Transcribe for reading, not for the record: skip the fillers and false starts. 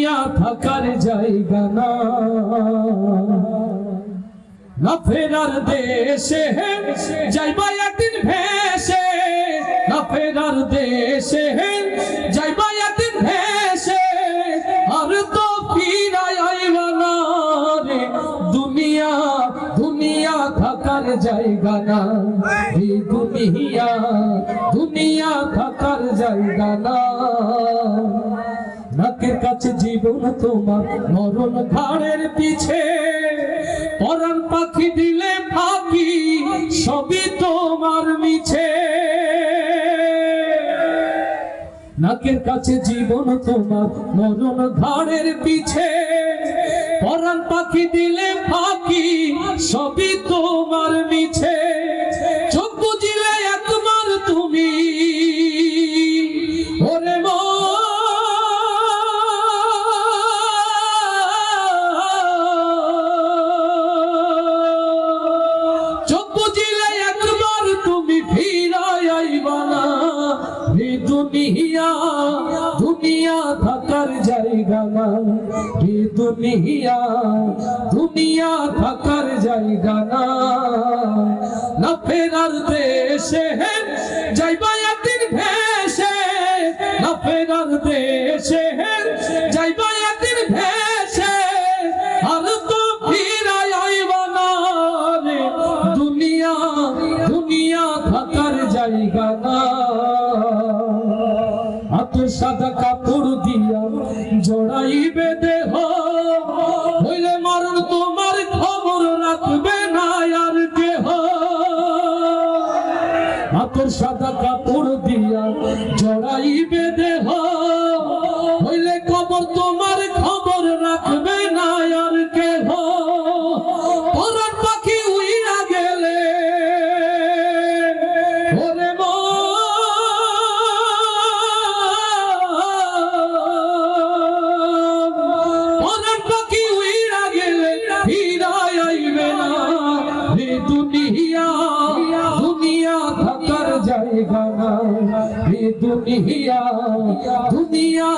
দুনিয়া থাকার জায়গা না, না ফেরার দেশে যাইবা একদিন ভেসে, না ফেরার দেশে যাইবা একদিন ভেসে, আর তো ফিরাই আইবা না রে। দুনিয়া দুনিয়া থাকার জায়গা না, এই দুনিয়া দুনিয়া থাকার জায়গা না। নাকের কাছে জীবন তোমার, মরণ ঘাড়ের পিছে, পরাণ পাখি দিলে ফাঁকি, সবই তোমার মিছে। নাকের কাছে জীবন তোমার, মরণ ঘাড়ের পিছে, পরাণ পাখি দিলে ফাঁকি, সবই তোমার মিছে। চোখ বুঝিলে একবার তুমি ওরে দুনিয়া দুনিয়া থাকার জায়গা না, এই দুনিয়া দুনিয়া থাকার জায়গা না, না ফেরার দেশে যাইবা একদিন ভেসে, না ফেরার দেশে যাইবা একদিন ভেসে, আর তো ফিরাই আইবা না রে। দুনিয়া দুনিয়া থাকার জায়গা না। সাদা কাপড় দিয়া জড়াইবে দেহ, হইলে মরণ তোমার খবর রাখবে না আর কেহ। হাতের সাদা কাপড় দিয়া জড়াইবে দেহ, হইলে কবর তোমার খবর রাখবে না আর কেহ। পরাণ পাখি উইরা গেলে ওরে দুনিয়া দুনিয়া থাকার জায়গা না, এই দুনিয়া দুনিয়া